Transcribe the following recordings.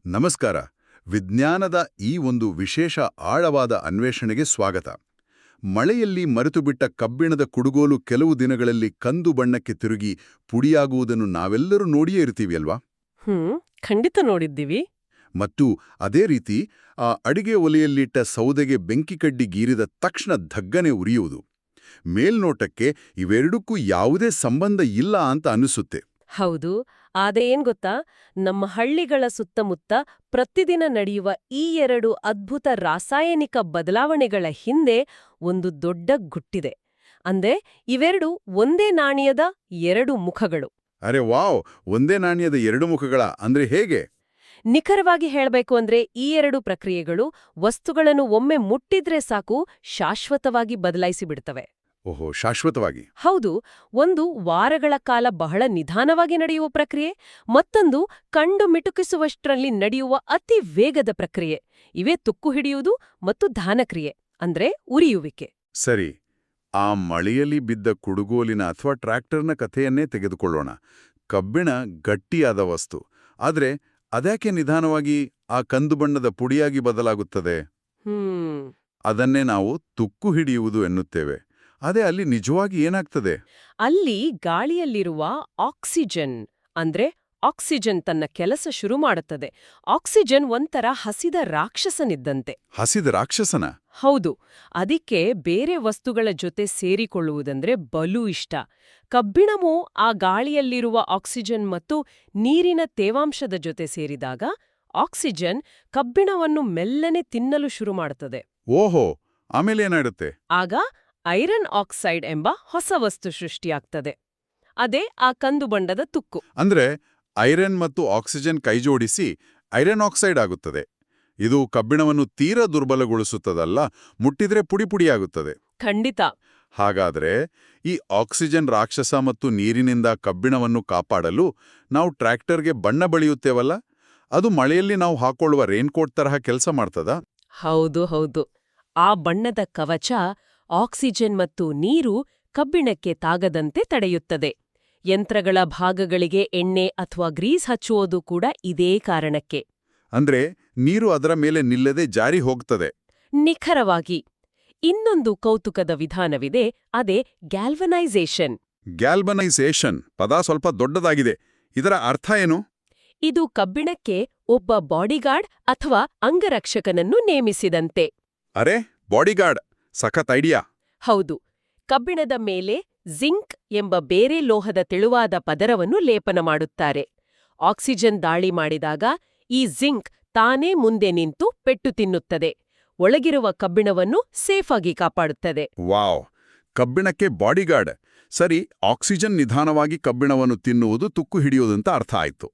ನಮಸ್ಕಾರ. ವಿಜ್ಞಾನದ ಈ ಒಂದು ವಿಶೇಷ ಆಳವಾದ ಅನ್ವೇಷಣೆಗೆ ಸ್ವಾಗತ. ಮಳೆಯಲ್ಲಿ ಮರೆತುಬಿಟ್ಟ ಕಬ್ಬಿಣದ ಕುಡುಗೋಲು ಕೆಲವು ದಿನಗಳಲ್ಲಿ ಕಂದು ಬಣ್ಣಕ್ಕೆ ತಿರುಗಿ ಪುಡಿಯಾಗುವುದನ್ನು ನಾವೆಲ್ಲರೂ ನೋಡಿಯೇ ಇರ್ತೀವಿ ಅಲ್ವಾ? ಖಂಡಿತ ನೋಡಿದ್ದೀವಿ. ಮತ್ತು ಅದೇ ರೀತಿ ಆ ಅಡಿಗೆ ಒಲೆಯಲ್ಲಿಟ್ಟ ಸೌದೆಗೆ ಬೆಂಕಿ ಕಡ್ಡಿ ಗೀರಿದ ತಕ್ಷಣ ಧಗ್ಗನೆ ಉರಿಯುವುದು. ಮೇಲ್ನೋಟಕ್ಕೆ ಇವೆರಡಕ್ಕೂ ಯಾವುದೇ ಸಂಬಂಧ ಇಲ್ಲ ಅಂತ ಅನಿಸುತ್ತೆ. ಹೌದು. ಆದ್ರೆ ಏನ್ ಗೊತ್ತಾ, ನಮ್ಮ ಹಳ್ಳಿಗಳ ಸುತ್ತಮುತ್ತ ಪ್ರತಿದಿನ ನಡೆಯುವ ಈ ಎರಡು ಅದ್ಭುತ ರಾಸಾಯನಿಕ ಬದಲಾವಣೆಗಳ ಹಿಂದೆ ಒಂದು ದೊಡ್ಡ ಗುಟ್ಟಿದೆ. ಅಂದ್ರೆ ಇವೆರಡು ಒಂದೇ ನಾಣ್ಯದ ಎರಡು ಮುಖಗಳು. ಅರೆ ವಾವ್! ಒಂದೇ ನಾಣ್ಯದ ಎರಡು ಮುಖಗಳ ಅಂದ್ರೆ ಹೇಗೆ? ನಿಖರವಾಗಿ ಹೇಳಬೇಕು ಅಂದ್ರೆ ಈ ಎರಡು ಪ್ರಕ್ರಿಯೆಗಳು ವಸ್ತುಗಳನ್ನು ಒಮ್ಮೆ ಮುಟ್ಟಿದ್ರೆ ಸಾಕು ಶಾಶ್ವತವಾಗಿ ಬದಲಾಯಿಸಿಬಿಡ್ತವೆ. ಓಹೋ, ಶಾಶ್ವತವಾಗಿ. ಹೌದು. ಒಂದು ವಾರಗಳ ಕಾಲ ಬಹಳ ನಿಧಾನವಾಗಿ ನಡೆಯುವ ಪ್ರಕ್ರಿಯೆ, ಮತ್ತೊಂದು ಕಂಡು ಮಿಟುಕಿಸುವಷ್ಟರಲ್ಲಿ ನಡೆಯುವ ಅತಿ ವೇಗದ ಪ್ರಕ್ರಿಯೆ. ಇವೇ ತುಕ್ಕು ಹಿಡಿಯುವುದು ಮತ್ತು ದಹನಕ್ರಿಯೆ ಅಂದ್ರೆ ಉರಿಯುವಿಕೆ. ಸರಿ, ಆ ಮಳೆಯಲ್ಲಿ ಬಿದ್ದ ಕುಡುಗೋಲಿನ ಅಥವಾ ಟ್ರ್ಯಾಕ್ಟರ್ನ ಕಥೆಯನ್ನೇ ತೆಗೆದುಕೊಳ್ಳೋಣ. ಕಬ್ಬಿಣ ಗಟ್ಟಿಯಾದ ವಸ್ತು, ಆದ್ರೆ ಅದ್ಯಾಕೆ ನಿಧಾನವಾಗಿ ಆ ಕಂದು ಬಣ್ಣದ ಪುಡಿಯಾಗಿ ಬದಲಾಗುತ್ತದೆ? ಅದನ್ನೇ ನಾವು ತುಕ್ಕು ಹಿಡಿಯುವುದು ಎನ್ನುತ್ತೇವೆ. ಅದೇ ಅಲ್ಲಿ ನಿಜವಾಗಿ ಏನಾಗ್ತದೆ? ಅಲ್ಲಿ ಗಾಳಿಯಲ್ಲಿರುವ ಆಕ್ಸಿಜನ್ ಅಂದ್ರೆ ಆಕ್ಸಿಜನ್ ತನ್ನ ಕೆಲಸ ಶುರು ಮಾಡುತ್ತದೆ. ಆಕ್ಸಿಜನ್ ಒಂಥರ ಹಸಿದ ರಾಕ್ಷಸನಿದ್ದಂತೆ. ಹಸಿದ ರಾಕ್ಷಸನ? ಹೌದು. ಅದಕ್ಕೆ ಬೇರೆ ವಸ್ತುಗಳ ಜೊತೆ ಸೇರಿಕೊಳ್ಳುವುದಂದ್ರೆ ಬಲು ಇಷ್ಟ. ಕಬ್ಬಿಣವು ಆ ಗಾಳಿಯಲ್ಲಿರುವ ಆಕ್ಸಿಜನ್ ಮತ್ತು ನೀರಿನ ತೇವಾಂಶದ ಜೊತೆ ಸೇರಿದಾಗ ಆಕ್ಸಿಜನ್ ಕಬ್ಬಿಣವನ್ನು ಮೆಲ್ಲನೆ ತಿನ್ನಲು ಶುರು ಮಾಡುತ್ತದೆ. ಓಹೋ, ಆಮೇಲೆ ಏನಾಗುತ್ತೆ? ಆಗ ಐರನ್ ಆಕ್ಸೈಡ್ ಎಂಬ ಹೊಸ ವಸ್ತು ಸೃಷ್ಟಿಯಾಗ್ತದೆ. ಅದೇ ಆ ಕಂದು ಬಣ್ಣದ ತುಕ್ಕು. ಅಂದ್ರೆ ಐರನ್ ಮತ್ತು ಆಕ್ಸಿಜನ್ ಕೈಜೋಡಿಸಿ ಐರನ್ ಆಕ್ಸೈಡ್ ಆಗುತ್ತದೆ. ಇದು ಕಬ್ಬಿಣವನ್ನು ತೀರಾ ದುರ್ಬಲಗೊಳಿಸುತ್ತದಲ್ಲ, ಮುಟ್ಟಿದ್ರೆ ಪುಡಿಯಾಗುತ್ತದೆ. ಖಂಡಿತ. ಹಾಗಾದ್ರೆ ಈ ಆಕ್ಸಿಜನ್ ರಾಕ್ಷಸ ಮತ್ತು ನೀರಿನಿಂದ ಕಬ್ಬಿಣವನ್ನು ಕಾಪಾಡಲು ನಾವು ಟ್ರ್ಯಾಕ್ಟರ್ಗೆ ಬಣ್ಣ ಬಳಿಯುತ್ತೇವಲ್ಲ, ಅದು ಮಳೆಯಲ್ಲಿ ನಾವು ಹಾಕೊಳ್ಳುವ ರೇನ್ಕೋಟ್ ತರಹ ಕೆಲಸ ಮಾಡ್ತದಾ? ಹೌದು ಹೌದು. ಆ ಬಣ್ಣದ ಕವಚ ಆಕ್ಸಿಜನ್ ಮತ್ತು ನೀರು ಕಬ್ಬಿಣಕ್ಕೆ ತಾಗದಂತೆ ತಡೆಯುತ್ತದೆ. ಯಂತ್ರಗಳ ಭಾಗಗಳಿಗೆ ಎಣ್ಣೆ ಅಥವಾ ಗ್ರೀಸ್ ಹಚ್ಚುವುದು ಕೂಡ ಇದೇ ಕಾರಣಕ್ಕೆ. ಅಂದ್ರೆ ನೀರು ಅದರ ಮೇಲೆ ನಿಲ್ಲದೆ ಜಾರಿ ಹೋಗ್ತದೆ. ನಿಖರವಾಗಿ. ಇನ್ನೊಂದು ಕೌತುಕದ ವಿಧಾನವಿದೆ, ಅದೇ ಗ್ಯಾಲ್ವನೈಸೇಷನ್. ಗ್ಯಾಲ್ವನೈಸೇಷನ್ ಪದ ಸ್ವಲ್ಪ ದೊಡ್ಡದಾಗಿದೆ. ಇದರ ಅರ್ಥ ಏನು? ಇದು ಕಬ್ಬಿಣಕ್ಕೆ ಒಬ್ಬ ಬಾಡಿಗಾರ್ಡ್ ಅಥವಾ ಅಂಗರಕ್ಷಕನನ್ನು ನೇಮಿಸಿದಂತೆ. ಅರೆ, ಬಾಡಿಗಾರ್ಡ್ ಸಖತ್ ಐಡಿಯಾ. ಹೌದು. ಕಬ್ಬಿಣದ ಮೇಲೆ ಜಿಂಕ್ ಎಂಬ ಬೇರೆ ಲೋಹದ ತೆಳುವಾದ ಪದರವನ್ನು ಲೇಪನ ಮಾಡುತ್ತಾರೆ. ಆಕ್ಸಿಜನ್ ದಾಳಿ ಮಾಡಿದಾಗ ಈ ಜಿಂಕ್ ತಾನೇ ಮುಂದೆ ನಿಂತು ಪೆಟ್ಟು ತಿನ್ನುತ್ತದೆ. ಒಳಗಿರುವ ಕಬ್ಬಿಣವನ್ನು ಸೇಫಾಗಿ ಕಾಪಾಡುತ್ತದೆ. ವಾವ್! ಕಬ್ಬಿಣಕ್ಕೆ ಬಾಡಿಗಾರ್ಡ್. ಸರಿ, ಆಕ್ಸಿಜನ್ ನಿಧಾನವಾಗಿ ಕಬ್ಬಿಣವನ್ನು ತಿನ್ನುವುದು ತುಕ್ಕು ಹಿಡಿಯುವುದಂತ ಅರ್ಥ ಆಯ್ತು.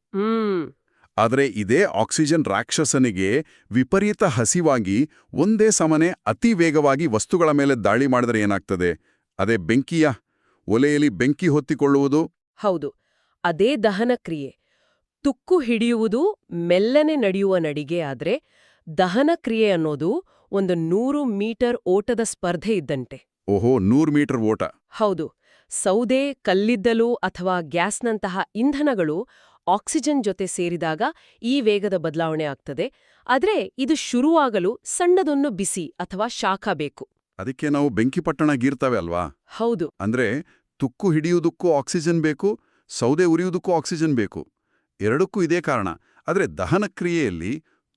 ಆದರೆ ಇದೇ ಆಕ್ಸಿಜನ್ ರಾಕ್ಷಸನಿಗೆ ವಿಪರೀತ ಹಸಿವಾಗಿ ಒಂದೇ ಸಮನೆ ಅತಿ ವೇಗವಾಗಿ ವಸ್ತುಗಳ ಮೇಲೆ ದಾಳಿ ಮಾಡಿದರೆ ಏನಾಗ್ತದೆ? ಅದೇ ಬೆಂಕಿಯ ಒಲೆಯಲ್ಲಿ ಬೆಂಕಿ ಹೊತ್ತಿಕೊಳ್ಳುವುದು. ಹೌದು, ಅದೇ ದಹನ ಕ್ರಿಯೆ. ತುಕ್ಕು ಹಿಡಿಯುವುದು ಮೆಲ್ಲನೆ ನಡೆಯುವ ನಡಿಗೆ ಆದ್ರೆ ದಹನ ಕ್ರಿಯೆ ಅನ್ನೋದು ಒಂದು 100 ಮೀಟರ್ ಓಟದ ಸ್ಪರ್ಧೆ ಇದ್ದಂತೆ. ಓಹೋ, 100 ಮೀಟರ್ ಓಟ. ಹೌದು. ಸೌದೆ, ಕಲ್ಲಿದ್ದಲು ಅಥವಾ ಗ್ಯಾಸ್ನಂತಹ ಇಂಧನಗಳು ಆಕ್ಸಿಜನ್ ಜೊತೆ ಸೇರಿದಾಗ ಈ ವೇಗದ ಬದಲಾವಣೆ ಆಗ್ತದೆ. ಆದ್ರೆ ಇದು ಶುರುವಾಗಲು ಸಣ್ಣದೊಂದು ಬಿಸಿ ಅಥವಾ ಶಾಖ ಬೇಕು. ಅದಕ್ಕೆ ನಾವು ಬೆಂಕಿಪಟ್ಟಣ ಗೀರ್ತವೆ ಅಲ್ವಾ? ಹೌದು. ಅಂದ್ರೆ ತುಕ್ಕು ಹಿಡಿಯುವುದಕ್ಕೂ ಆಕ್ಸಿಜನ್ ಬೇಕು, ಸೌದೆ ಉರಿಯುವುದಕ್ಕೂ ಆಕ್ಸಿಜನ್ ಬೇಕು. ಎರಡಕ್ಕೂ ಇದೇ ಕಾರಣ. ಆದ್ರೆ ದಹನ ಕ್ರಿಯೆಯಲ್ಲಿ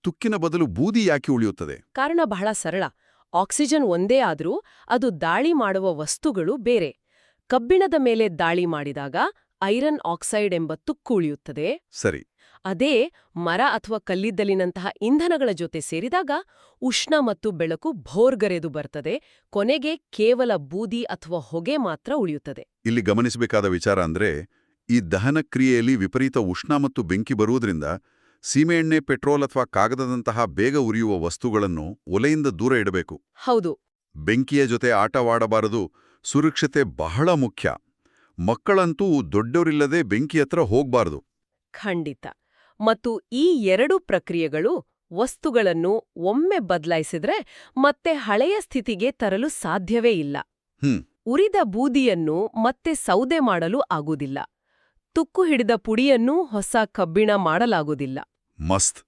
ತುಕ್ಕಿನ ಬದಲು ಬೂದಿ ಯಾಕೆ ಉಳಿಯುತ್ತದೆ? ಕಾರಣ ಬಹಳ ಸರಳ. ಆಕ್ಸಿಜನ್ ಒಂದೇ ಆದ್ರೂ ಅದು ದಾಳಿ ಮಾಡುವ ವಸ್ತುಗಳು ಬೇರೆ. ಕಬ್ಬಿಣದ ಮೇಲೆ ದಾಳಿ ಮಾಡಿದಾಗ ಐರನ್ ಆಕ್ಸೈಡ್ ಎಂಬ ತುಕ್ಕು ಉಳಿಯುತ್ತದೆ. ಸರಿ. ಅದೇ ಮರ ಅಥವಾ ಕಲ್ಲಿದ್ದಲಿನಂತಹ ಇಂಧನಗಳ ಜೊತೆ ಸೇರಿದಾಗ ಉಷ್ಣ ಮತ್ತು ಬೆಳಕು ಭೋರ್ಗರೆದು ಬರ್ತದೆ. ಕೊನೆಗೆ ಕೇವಲ ಬೂದಿ ಅಥವಾ ಹೊಗೆ ಮಾತ್ರ ಉಳಿಯುತ್ತದೆ. ಇಲ್ಲಿ ಗಮನಿಸಬೇಕಾದ ವಿಚಾರ ಅಂದ್ರೆ, ಈ ದಹನ ಕ್ರಿಯೆಯಲ್ಲಿ ವಿಪರೀತ ಉಷ್ಣ ಮತ್ತು ಬೆಂಕಿ ಬರುವುದರಿಂದ ಸೀಮೆಎಣ್ಣೆ, ಪೆಟ್ರೋಲ್ ಅಥವಾ ಕಾಗದದಂತಹ ಬೇಗ ಉರಿಯುವ ವಸ್ತುಗಳನ್ನು ಒಲೆಯಿಂದ ದೂರ ಇಡಬೇಕು. ಹೌದು. ಬೆಂಕಿಯ ಜೊತೆ ಆಟವಾಡಬಾರದು. ಸುರಕ್ಷತೆ ಬಹಳ ಮುಖ್ಯ. ಮಕ್ಕಳಂತೂ ದೊಡ್ಡವರಿಲ್ಲದೆ ಬೆಂಕಿ ಹತ್ರ ಹೋಗ್ಬಾರದು. ಖಂಡಿತ. ಮತ್ತು ಈ ಎರಡು ಪ್ರಕ್ರಿಯೆಗಳು ವಸ್ತುಗಳನ್ನು ಒಮ್ಮೆ ಬದಲಾಯಿಸಿದ್ರೆ ಮತ್ತೆ ಹಳೆಯ ಸ್ಥಿತಿಗೆ ತರಲು ಸಾಧ್ಯವೇ ಇಲ್ಲ. ಉರಿದ ಬೂದಿಯನ್ನು ಮತ್ತೆ ಸೌದೆ ಮಾಡಲು ಆಗುವುದಿಲ್ಲ. ತುಕ್ಕು ಹಿಡಿದ ಪುಡಿಯನ್ನೂ ಹೊಸ ಕಬ್ಬಿಣ ಮಾಡಲಾಗುವುದಿಲ್ಲ. ಮಸ್ತ್.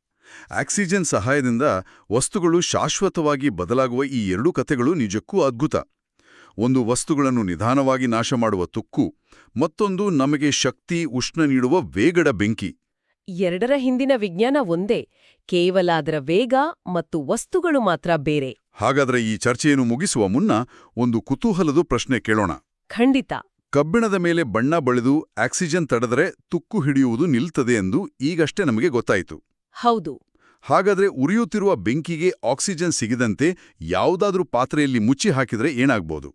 ಆಕ್ಸಿಜನ್ ಸಹಾಯದಿಂದ ವಸ್ತುಗಳು ಶಾಶ್ವತವಾಗಿ ಬದಲಾಗುವ ಈ ಎರಡೂ ಕಥೆಗಳು ನಿಜಕ್ಕೂ ಅದ್ಭುತ. ಒಂದು ವಸ್ತುಗಳನ್ನು ನಿಧಾನವಾಗಿ ನಾಶ ಮಾಡುವ ತುಕ್ಕು, ಮತ್ತೊಂದು ನಮಗೆ ಶಕ್ತಿ, ಉಷ್ಣ ನೀಡುವ ವೇಗದ ಬೆಂಕಿ. ಎರಡರ ಹಿಂದಿನ ವಿಜ್ಞಾನ ಒಂದೇ, ಕೇವಲ ಅದರ ವೇಗ ಮತ್ತು ವಸ್ತುಗಳು ಮಾತ್ರ ಬೇರೆ. ಹಾಗಾದ್ರೆ ಈ ಚರ್ಚೆಯನ್ನು ಮುಗಿಸುವ ಮುನ್ನ ಒಂದು ಕುತೂಹಲದ ಪ್ರಶ್ನೆ ಕೇಳೋಣ. ಖಂಡಿತ. ಕಬ್ಬಿಣದ ಮೇಲೆ ಬಣ್ಣ ಬಳಿದು ಆಕ್ಸಿಜನ್ ತಡೆದರೆ ತುಕ್ಕು ಹಿಡಿಯುವುದು ನಿಲ್ತದೆ ಎಂದು ಈಗಷ್ಟೇ ನಮಗೆ ಗೊತ್ತಾಯಿತು. ಹೌದು. ಹಾಗಾದ್ರೆ ಉರಿಯುತ್ತಿರುವ ಬೆಂಕಿಗೆ ಆಕ್ಸಿಜನ್ ಸಿಗದಂತೆ ಯಾವುದಾದ್ರೂ ಪಾತ್ರೆಯಲ್ಲಿ ಮುಚ್ಚಿ ಹಾಕಿದರೆ ಏನಾಗ್ಬೋದು?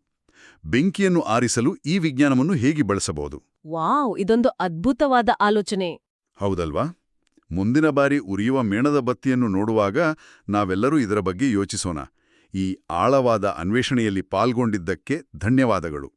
ಬೆಂಕಿಯನ್ನು ಆರಿಸಲು ಈ ವಿಜ್ಞಾನವನ್ನು ಹೇಗೆ ಬಳಸಬಹುದು? ವಾವ್, ಇದೊಂದು ಅದ್ಭುತವಾದ ಆಲೋಚನೆ. ಹೌದಲ್ವಾ? ಮುಂದಿನ ಬಾರಿ ಉರಿಯುವ ಮೇಣದ ಬತ್ತಿಯನ್ನು ನೋಡುವಾಗ ನಾವೆಲ್ಲರೂ ಇದರ ಬಗ್ಗೆ ಯೋಚಿಸೋಣ. ಈ ಆಳವಾದ ಅನ್ವೇಷಣೆಯಲ್ಲಿ ಪಾಲ್ಗೊಂಡಿದ್ದಕ್ಕೆ ಧನ್ಯವಾದಗಳು.